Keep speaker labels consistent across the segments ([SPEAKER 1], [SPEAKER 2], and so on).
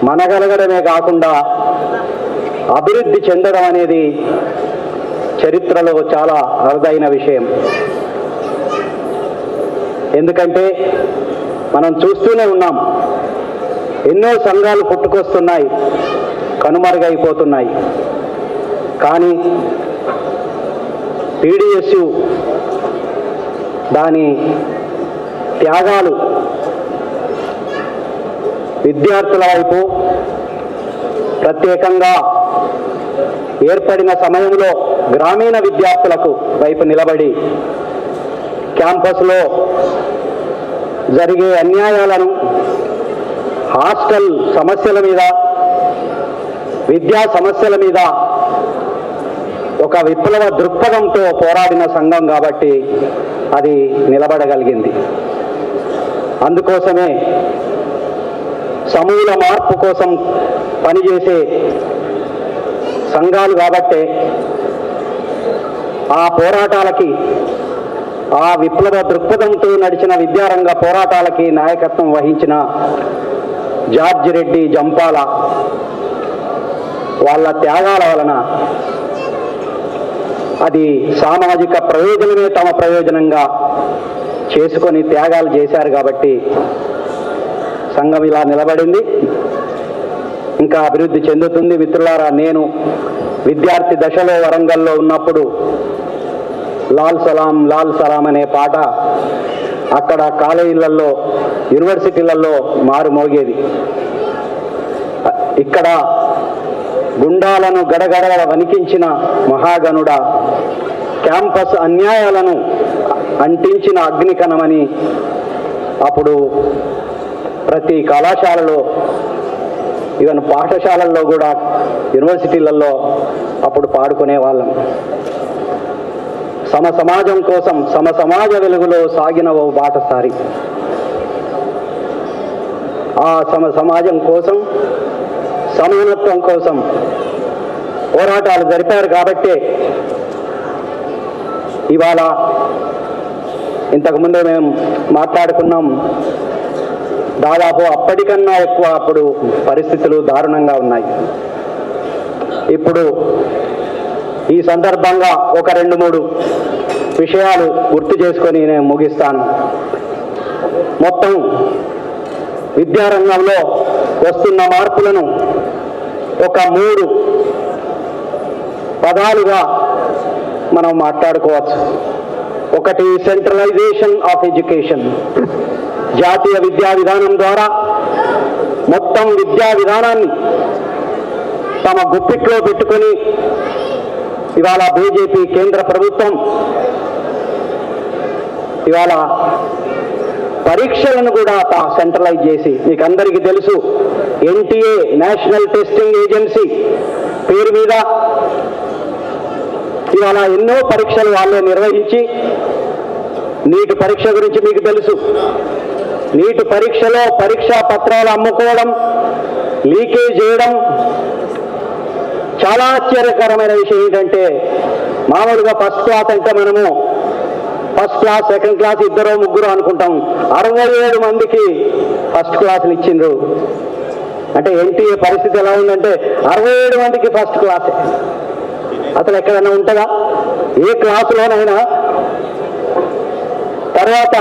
[SPEAKER 1] మనగలగడమే కాకుండా అభివృద్ధి చెందడం అనేది చరిత్రలో చాలా అరుదైన విషయం. ఎందుకంటే మనం చూస్తూనే ఉన్నాం, ఎన్నో సంఘాలు పుట్టుకొస్తున్నాయి, కనుమరుగైపోతున్నాయి. కానీ పీడిఎస్యు దాని త్యాగాలు విద్యార్థుల వైపు, ప్రత్యేకంగా ఏర్పడిన సమయంలో గ్రామీణ విద్యార్థులకు వైపు నిలబడి క్యాంపస్లో జరిగే అన్యాయాలను, హాస్టల్ సమస్యల మీద, విద్యా సమస్యల మీద ఒక విప్లవ దృక్పథంతో పోరాడిన సంఘం కాబట్టి అది నిలబడగలిగింది. అందుకోసమే సమూల మార్పు కోసం పనిచేసే సంఘాలు కాబట్టే ఆ పోరాటాలకి, ఆ విప్లవ దృక్పథంతో నడిచిన విద్యారంగ పోరాటాలకి నాయకత్వం వహించిన జార్జ్ రెడ్డి, జంపాల వాళ్ళ త్యాగాల వలన అది సామాజిక ప్రయోజనమే తమ ప్రయోజనంగా చేసుకొని త్యాగాలు చేశారు కాబట్టి సంఘం ఇలా నిలబడింది, ఇంకా అభివృద్ధి చెందుతుంది. మిత్రులారా, నేను విద్యార్థి దశలో వరంగల్లో ఉన్నప్పుడు లాల్ సలాం లాల్ సలాం అనే పాట అక్కడ కాలేజీలలో, యూనివర్సిటీలలో మారుమోగేది. ఇక్కడ గుండాలను గడగడ వణికించిన మహాగణుడ, క్యాంపస్ అన్యాయాలను అంటించిన అగ్నికణమని అప్పుడు ప్రతి కళాశాలలో, ఈవెన్ పాఠశాలల్లో కూడా, యూనివర్సిటీలలో అప్పుడు పాడుకునే వాళ్ళం. సమాజం కోసం, సమాజ వెలుగులో సాగిన ఓ బాటసారి. ఆ సమాజం కోసం, సమానత్వం కోసం పోరాటాలు జరిపారు కాబట్టే ఇవాళ ఇంతకుముందే మేము మాట్లాడుకున్నాం, దాదాపు అప్పటికన్నా ఎక్కువ అప్పుడు పరిస్థితులు దారుణంగా ఉన్నాయి. ఇప్పుడు ఈ సందర్భంగా ఒక 2-3 విషయాలు గుర్తు చేసుకొని నేను ముగిస్తాను. మొత్తం విద్యారంగంలో వస్తున్న మార్పులను ఒక 3 పదాలుగా మనం మాట్లాడుకోవచ్చు. ఒకటి, సెంట్రలైజేషన్ ఆఫ్ ఎడ్యుకేషన్. జాతీయ విద్యా విధానం ద్వారా మొత్తం విద్యా విధానాన్ని తమ గుప్పిట్లో పెట్టుకొని ఇవాళ బీజేపీ కేంద్ర ప్రభుత్వం ఇవాళ పరీక్షలను కూడా సెంట్రలైజ్ చేసి, మీకు అందరికీ తెలుసు, ఎన్టీఏ నేషనల్ టెస్టింగ్ ఏజెన్సీ పేరు మీద ఇవాళ ఎన్నో పరీక్షలు వాళ్ళే నిర్వహించి, నీట్ పరీక్ష గురించి మీకు తెలుసు, నీట్ పరీక్షలో పరీక్షా పత్రాలు అమ్ముకోవడం, లీకేజ్ చేయడం. చాలా ఆశ్చర్యకరమైన విషయం ఏంటంటే, మామూలుగా ఫస్ట్ క్లాస్ అంటే మనము ఫస్ట్ క్లాస్, సెకండ్ క్లాస్ 2-3 అనుకుంటాం. 67 మందికి ఫస్ట్ క్లాసులు ఇచ్చిండ్రు. అంటే ఎన్టీఏ పరిస్థితి ఎలా ఉందంటే 67 మందికి ఫస్ట్ క్లాసే. అసలు ఎక్కడైనా ఉంటుందా ఏ క్లాసులోనైనా? తర్వాత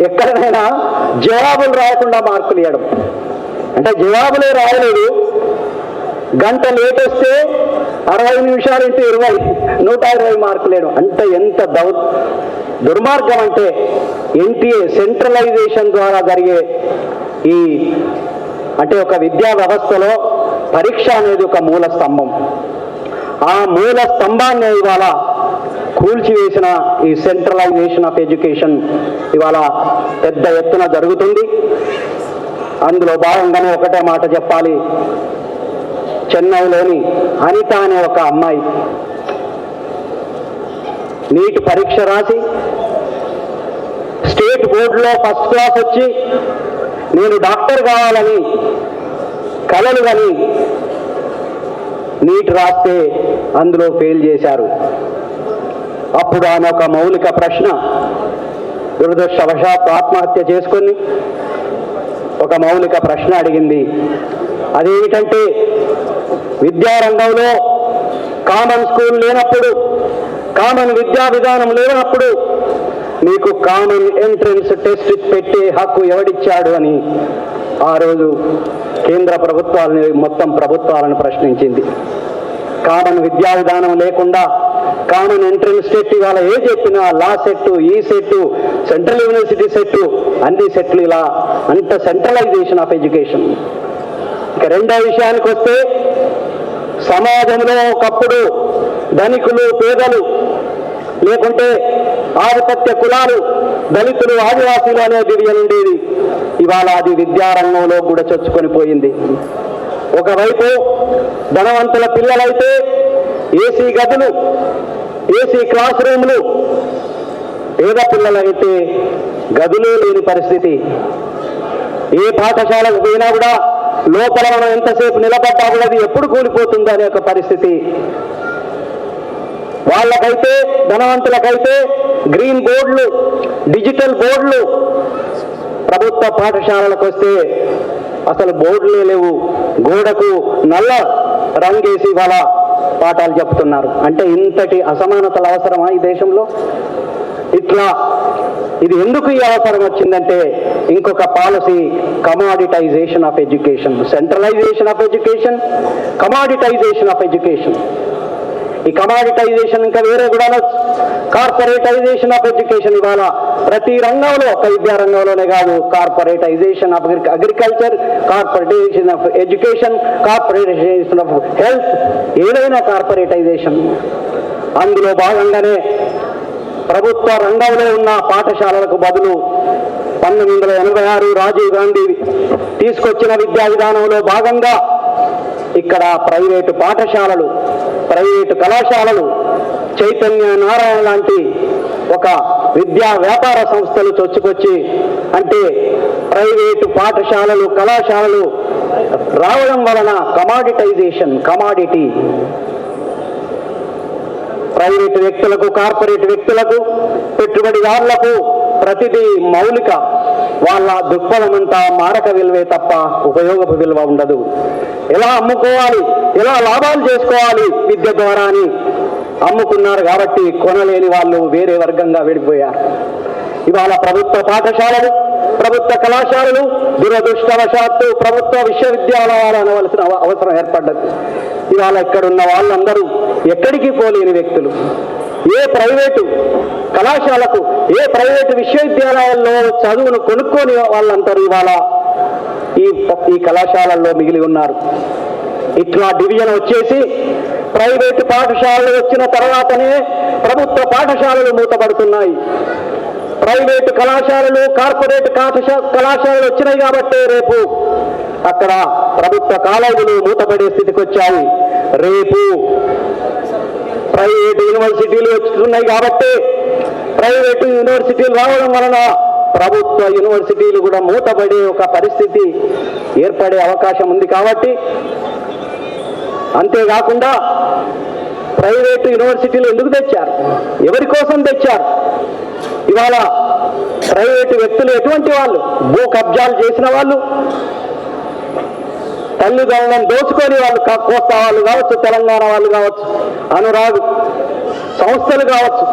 [SPEAKER 1] ఎక్కడైనా జవాబులు రాయకుండా మార్కులు ఇవ్వడం. అంటే జవాబులే రాయలేదు, గంట లేట్ వస్తే 60 నిమిషాలు ఇంటూ 20, 120 మార్కులు వేయడం. అంటే ఎంత దుర్మార్గం అంటే, ఎన్టీఏ సెంట్రలైజేషన్ ద్వారా జరిగే ఈ అంటే ఒక విద్యా వ్యవస్థలో పరీక్ష అనేది ఒక మూల స్తంభం. ఆ మూల స్తంభాన్ని ఇవాళ కూల్చివేసిన ఈ సెంట్రలైజేషన్ ఆఫ్ ఎడ్యుకేషన్ ఇవాళ పెద్ద ఎత్తున జరుగుతుంది. అందులో భాగంగానే ఒకటే మాట చెప్పాలి. చెన్నైలోని అనిత అనే ఒక అమ్మాయి నీట్ పరీక్ష రాసి స్టేట్ బోర్డులో ఫస్ట్ క్లాస్ వచ్చి, నేను డాక్టర్ కావాలని కలలు కని నీట్ రాస్తే అందులో ఫెయిల్ చేశారు. అప్పుడు ఆమె ఒక మౌలిక ప్రశ్న, దురదృష్టవశాత్తు ఆత్మహత్య చేసుకొని ఒక మౌలిక ప్రశ్న అడిగింది. అదేమిటంటే, విద్యారంగంలో కామన్ స్కూల్ లేనప్పుడు, కామన్ విద్యా విధానం లేనప్పుడు మీకు కామన్ ఎంట్రన్స్ టెస్ట్ పెట్టే హక్కు ఎవడిచ్చాడు అని ఆ రోజు కేంద్ర ప్రభుత్వాలని, మొత్తం ప్రభుత్వాలను ప్రశ్నించింది. కామన్ విద్యా విధానం లేకుండా కామన్ ఎంట్రన్స్ సెట్ ఇవాళ ఏ చెప్పినా లా సెట్, ఈ సెట్, సెంట్రల్ యూనివర్సిటీ సెట్, అన్ని సెట్లు ఇలా అంత సెంట్రలైజేషన్ ఆఫ్ ఎడ్యుకేషన్. ఇక రెండో విషయానికి వస్తే, సమాజంలో ఒకప్పుడు ధనికులు, పేదలు, లేకుంటే ఆధిపత్య కులాలు, దళితులు, ఆదివాసీలు అనే డివిజన్ ఉండేది. ఇవాళ అది విద్యారంగంలో కూడా చొచ్చుకొని పోయింది. ఒకవైపు ధనవంతుల పిల్లలైతే ఏసీ గదులు, ఏసీ క్లాస్ రూమ్లు, పేద పిల్లలైతే గదులే లేని పరిస్థితి. ఏ పాఠశాలకు పోయినా కూడా లోపల మనం ఎంతసేపు నిలబడ్డా కూడా అది ఎప్పుడు కూలిపోతుంది అనే ఒక పరిస్థితి. వాళ్ళకైతే, ధనవంతులకైతే గ్రీన్ బోర్డులు, డిజిటల్ బోర్డులు. ప్రభుత్వ పాఠశాలలకు వస్తే అసలు బోర్డులే లేవు, గోడకు నల్ల రంగేసి వాళ్ళ పాఠాలు చెప్తున్నారు. అంటే ఇంతటి అసమానతలు అవసరమా ఈ దేశంలో? ఇట్లా ఇది ఎందుకు ఈ అవసరం వచ్చిందంటే, ఇంకొక పాలసీ, commoditization of education, centralization of education, commoditization of education. ఈ కమాడిటైజేషన్ ఇంకా వేరే కూడా కార్పొరేటైజేషన్ ఆఫ్ ఎడ్యుకేషన్. ఇవాళ ప్రతి రంగంలో, ఒక విద్యా రంగంలోనే కాదు, corporatisation of agriculture, corporatisation of education, corporatization of health, ఏదైనా కార్పొరేటైజేషన్. అందులో భాగంగానే ప్రభుత్వ రంగంలో ఉన్న పాఠశాలలకు బదులు 1986 రాజీవ్ గాంధీ తీసుకొచ్చిన విద్యా విధానంలో భాగంగా ఇక్కడ ప్రైవేటు పాఠశాలలు, ప్రైవేటు కళాశాలలు, చైతన్య నారాయణ లాంటి ఒక విద్యా వ్యాపార సంస్థలు చొచ్చుకొచ్చి, అంటే ప్రైవేటు పాఠశాలలు, కళాశాలలు రావడం వలన కమాడిటైజేషన్, కమాడిటీ, ప్రైవేటు వ్యక్తులకు, కార్పొరేట్ వ్యక్తులకు, పెట్టుబడిదారులకు ప్రతిదీ మౌలిక, వాళ్ళ దృక్పథమంతా మారక విలువే తప్ప ఉపయోగపు విలువ ఉండదు. ఎలా అమ్ముకోవాలి, ఎలా లాభాలు చేసుకోవాలి విద్య ద్వారా అని అమ్ముకున్నారు కాబట్టి కొనలేని వాళ్ళు వేరే వర్గంగా విడిపోయారు. ఇవాళ ప్రభుత్వ పాఠశాలలు, ప్రభుత్వ కళాశాలలు దురదృష్టవశాత్తు ప్రభుత్వ విశ్వవిద్యాలయాలు అనవలసిన అవసరం ఏర్పడ్డది. ఇవాళ ఇక్కడున్న వాళ్ళందరూ ఎక్కడికి పోలేని వ్యక్తులు. ఏ ప్రైవేటు కళాశాలకు, ఏ ప్రైవేటు విశ్వవిద్యాలయాల్లో చదువును కొనుక్కొని వాళ్ళందరూ ఇవాళ ఈ కళాశాలల్లో మిగిలి ఉన్నారు. ఇట్లా డివిజన్ వచ్చేసి ప్రైవేటు పాఠశాలలు వచ్చిన తర్వాతనే ప్రభుత్వ పాఠశాలలు మూతపడుతున్నాయి. ప్రైవేటు కళాశాలలు, కార్పొరేట్ కళాశాలలు వచ్చినాయి కాబట్టి రేపు అక్కడ ప్రభుత్వ కాలేజీలు మూతపడే స్థితికి వచ్చాయి. రేపు ప్రైవేటు యూనివర్సిటీలు వస్తున్నాయి కాబట్టి ప్రైవేటు యూనివర్సిటీలు రావడం వలన ప్రభుత్వ యూనివర్సిటీలు కూడా మూతపడే ఒక పరిస్థితి ఏర్పడే అవకాశం ఉంది. కాబట్టి అంతేకాకుండా ప్రైవేటు యూనివర్సిటీలు ఎందుకు తెచ్చారు, ఎవరి కోసం తెచ్చారు? ఇవాళ ప్రైవేటు వ్యక్తులు ఎటువంటి వాళ్ళు? భూ కబ్జాలు చేసిన వాళ్ళు, తల్లిదండ్రులను దోచుకొని వాళ్ళు, కోస్తా వాళ్ళు కావచ్చు, తెలంగాణ వాళ్ళు కావచ్చు, అనురాగ్ సంస్థలు కావచ్చు,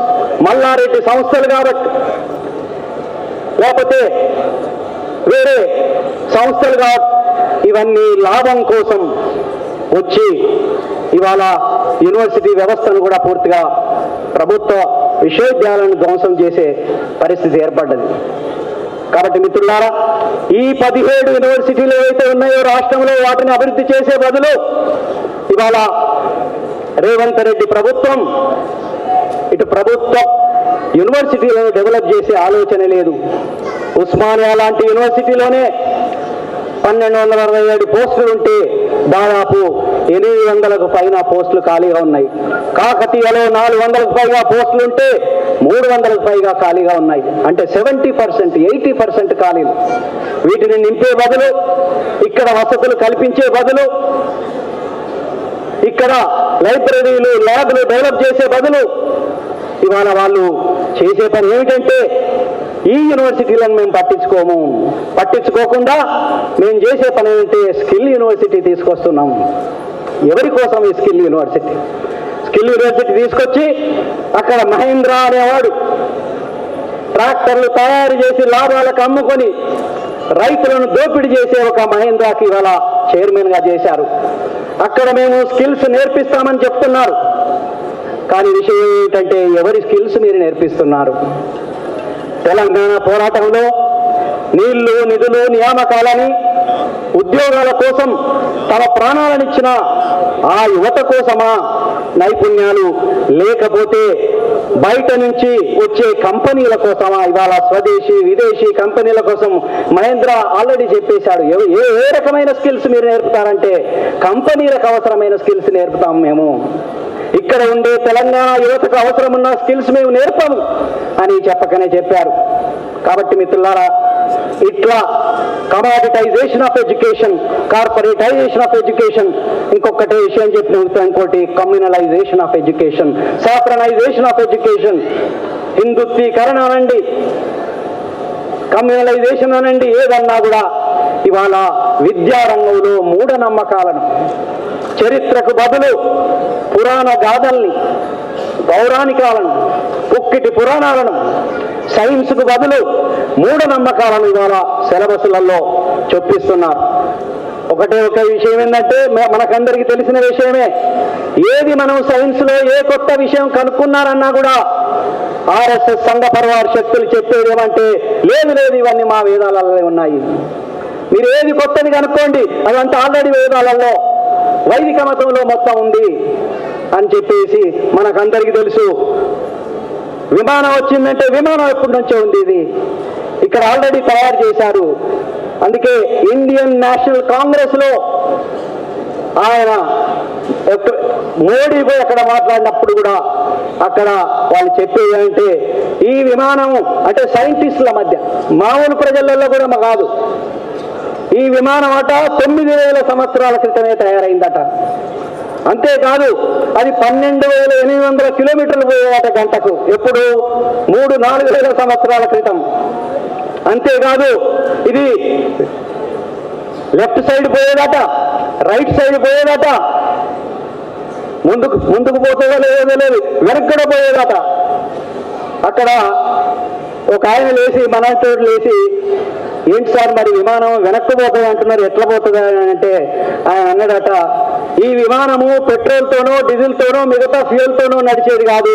[SPEAKER 1] మల్లారెడ్డి సంస్థలు కావచ్చు, లేకపోతే వేరే సంస్థలు కావచ్చు, ఇవన్నీ లాభం కోసం వచ్చి ఇవాళ యూనివర్సిటీ వ్యవస్థను కూడా పూర్తిగా ప్రభుత్వ విశ్వవిద్యాలయాలను ధ్వంసం చేసే పరిస్థితి ఏర్పడ్డది. కాబట్టి మిత్రులారా, ఈ 17 యూనివర్సిటీలు ఏవైతే ఉన్నాయో రాష్ట్రంలో వాటిని అభివృద్ధి చేసే బదులు ఇవాళ రేవంత్ రెడ్డి ప్రభుత్వం ఇటు ప్రభుత్వ యూనివర్సిటీలను డెవలప్ చేసే ఆలోచన లేదు. ఉస్మానియా లాంటి యూనివర్సిటీలోనే 1267 పోస్టులు ఉంటే దాదాపు 800కు పైన పోస్టులు ఖాళీగా ఉన్నాయి. కాకతీయలో 400కు పైగా పోస్టులు ఉంటే 300కు పైగా ఖాళీగా ఉన్నాయి. అంటే 70%, 80% ఖాళీలు. వీటిని నింపే బదులు, ఇక్కడ వసతులు కల్పించే బదులు, ఇక్కడ లైబ్రరీలు, ల్యాబ్లు డెవలప్ చేసే బదులు ఇవాళ వాళ్ళు చేసే పని ఏమిటంటే ఈ యూనివర్సిటీలను మేము పట్టించుకోకుండా మేము చేసే పని ఏంటంటే స్కిల్ యూనివర్సిటీ తీసుకొస్తున్నాం. ఎవరి కోసం ఈ స్కిల్ యూనివర్సిటీ? స్కిల్ యూనివర్సిటీ తీసుకొచ్చి అక్కడ మహేంద్ర అనేవాడు ట్రాక్టర్లు తయారు చేసి లాభాలకు అమ్ముకొని రైతులను దోపిడీ చేసే ఒక మహేంద్రకి ఇవాళ చైర్మన్గా చేశారు. అక్కడ మేము స్కిల్స్ నేర్పిస్తామని చెప్తున్నారు. కానీ విషయం ఏంటంటే ఎవరి స్కిల్స్ మీరు నేర్పిస్తున్నారు? తెలంగాణ పోరాటంలో నీళ్లు, నిధులు, నియామకాలని ఉద్యోగాల కోసం తమ ప్రాణాలనిచ్చిన ఆ యువత కోసమా నైపుణ్యాలు, లేకపోతే బయట నుంచి వచ్చే కంపెనీల కోసమా? ఇవాళ స్వదేశీ విదేశీ కంపెనీల కోసం మహేంద్ర ఆల్రెడీ చెప్పేశాడు. ఏ రకమైన స్కిల్స్ మీరు నేర్పుతారంటే కంపెనీలకు అవసరమైన స్కిల్స్ నేర్పుతాం మేము. ఇక్కడ ఉండే తెలంగాణ యువతకు అవసరం ఉన్న స్కిల్స్ మేము నేర్పము అని చెప్పకనే చెప్పారు. కాబట్టి మిత్రులారా, ఇట్లా commoditization of education, corporatization of education, ఇంకొకటి విషయం చెప్పిన ఇంకోటి communalization of education, saffronization of education, హిందుత్వీకరణ అనండి, కమ్యూనలైజేషన్ అనండి, ఏదన్నా కూడా ఇవాళ విద్యారంగంలో మూఢనమ్మకాలను, చరిత్రకు బదులు పురాణ గాథల్ని, పౌరాణికాలను, కుక్కిటి పురాణాలను, సైన్స్కు బదులు మూఢనమ్మకాలను ఇవాళ సిలబస్లలో చొప్పిస్తున్నారు. ఒక విషయం ఏంటంటే మనకందరికీ తెలిసిన విషయమే, ఏది మనం సైన్స్లో ఏ కొత్త విషయం కనుక్కున్నారన్నా కూడా ఆర్ఎస్ఎస్ సంఘ పరివార శక్తులు చెప్పేది ఏమంటే లేదు ఇవన్నీ మా వేదాలలో ఉన్నాయి, మీరు ఏది కొత్తది కనుక్కోండి, అదంతా ఆల్రెడీ వేదాలలో వైదిక మతంలో మొత్తం ఉంది అని చెప్పేసి మనకందరికీ తెలుసు. విమానం వచ్చిందంటే విమానం ఎప్పటి నుంచో ఉంది, ఇది ఇక్కడ ఆల్రెడీ తయారు చేశారు. అందుకే ఇండియన్ నేషనల్ కాంగ్రెస్ లో ఆయన మోడీ పోయి అక్కడ మాట్లాడినప్పుడు కూడా అక్కడ వాళ్ళు చెప్పేది అంటే ఈ విమానం అంటే సైంటిస్టుల మధ్య, మామూలు ప్రజలలో కూడా కాదు, ఈ విమానం అట 9,000 సంవత్సరాల క్రితమే తయారైందట. అంతేకాదు అది 12,800 కిలోమీటర్లు పోయేదట గంటకు. ఎప్పుడు? 3-4 సంవత్సరాల క్రితం. అంతేకాదు ఇది లెఫ్ట్ సైడ్ పోయేదట, రైట్ సైడ్ పోయేదట, ముందుకు పోతుందో లేదో లేదు, వెనక్కడ పోయేదట. అక్కడ ఒక ఆయన లేచి, మనతోడు లేచి, ఏంటి సార్ మరి విమానం వెనక్కి పోతుంది అంటున్నారు, ఎట్లా పోతుంది అంటే ఆయన అన్నాడట, ఈ విమానము పెట్రోల్తోనో డీజిల్తోనో మిగతా ఫ్యూయల్తోనో నడిచేది కాదు,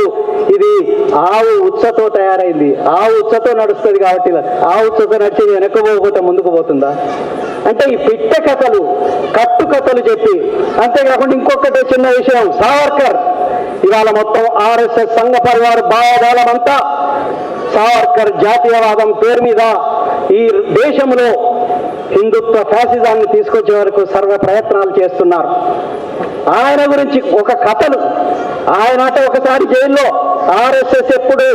[SPEAKER 1] ఇది ఆవు ఉత్సతో తయారైంది, ఆవు ఉత్సతో నడుస్తుంది కాబట్టి ఆవు ఉత్సతో నడిచేది వెనక్కి పోకపోతే ముందుకు పోతుందా? అంటే ఈ పిట్ట కథలు, కట్టు కథలు చెప్పి, అంతేకాకుండా ఇంకొకటి చిన్న విషయం, సావర్కర్ ఇవాళ మొత్తం ఆర్ఎస్ఎస్ సంఘ పరివార భావజాలమంతా సావర్కర్ జాతీయవాదం పేరు మీద ఈ దేశంలో హిందుత్వ ఫ్యాసిజాన్ని తీసుకొచ్చే వరకు సర్వ ప్రయత్నాలు చేస్తున్నారు. ఆయన గురించి ఒక కథలు, ఆయన అంటే ఒకసారి జైల్లో ఆర్ఎస్ఎస్ ఎప్పుడు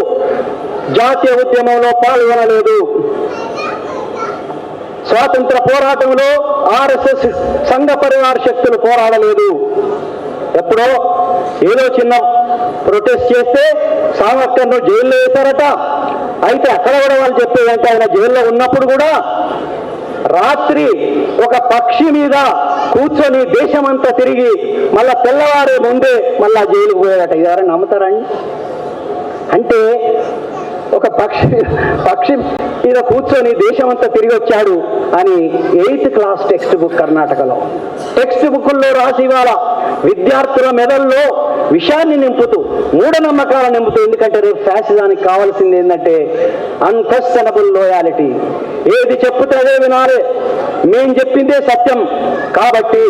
[SPEAKER 1] జాతీయ ఉద్యమంలో పాల్గొనలేదు, స్వాతంత్ర పోరాటంలో ఆర్ఎస్ఎస్ సంఘ పరివార శక్తులు పోరాడలేదు. ఎప్పుడో ఏదో చిన్న ప్రొటెస్ట్ చేస్తే సావర్కర్ను జైల్లో వేశారట. అయితే అక్కడ కూడా వాళ్ళు చెప్పేదంటే ఆయన జైల్లో ఉన్నప్పుడు కూడా రాత్రి ఒక పక్షి మీద కూర్చొని దేశమంతా తిరిగి మళ్ళా తెల్లవారే ముందే మళ్ళా జైలుకు పోయాడట. ఎవరైనా నమ్ముతారండి? అంటే ఒక పక్షి మీద కూర్చొని దేశమంతా తిరిగి వచ్చాడు అని 8th క్లాస్ టెక్స్ట్ బుక్ కర్ణాటకలో టెక్స్ట్ బుక్కుల్లో రాసి ఇవాళ విద్యార్థుల మెదల్లో విషయాన్ని నింపుతూ, మూఢనమ్మకాలను నింపుతూ, ఎందుకంటే రేపు ఫ్యాసిజానికి కావాల్సింది ఏంటంటే అన్క్వశ్చనబుల్ లోయాలిటీ, ఏది చెప్పుతే అదే వినాలి, మేం చెప్పిందే సత్యం. కాబట్టి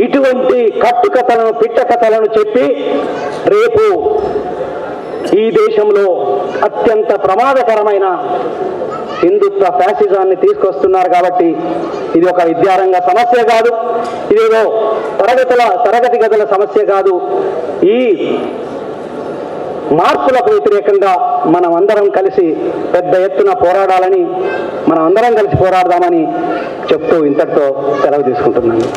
[SPEAKER 1] ఇటువంటి కట్టుకథలను, పిట్ట కథలను చెప్పి రేపు ఈ దేశంలో అత్యంత ప్రమాదకరమైన హిందుత్వ ఫ్యాసిజాన్ని తీసుకొస్తున్నారు. కాబట్టి ఇది ఒక విద్యారంగ సమస్య కాదు, ఇదేదో తరగతి గదుల సమస్య కాదు. ఈ మార్పులకు వ్యతిరేకంగా మనం అందరం కలిసి పెద్ద ఎత్తున పోరాడాలని, మనం అందరం కలిసి పోరాడదామని చెప్తూ ఇంతటితో సెలవు తీసుకుంటున్నాను.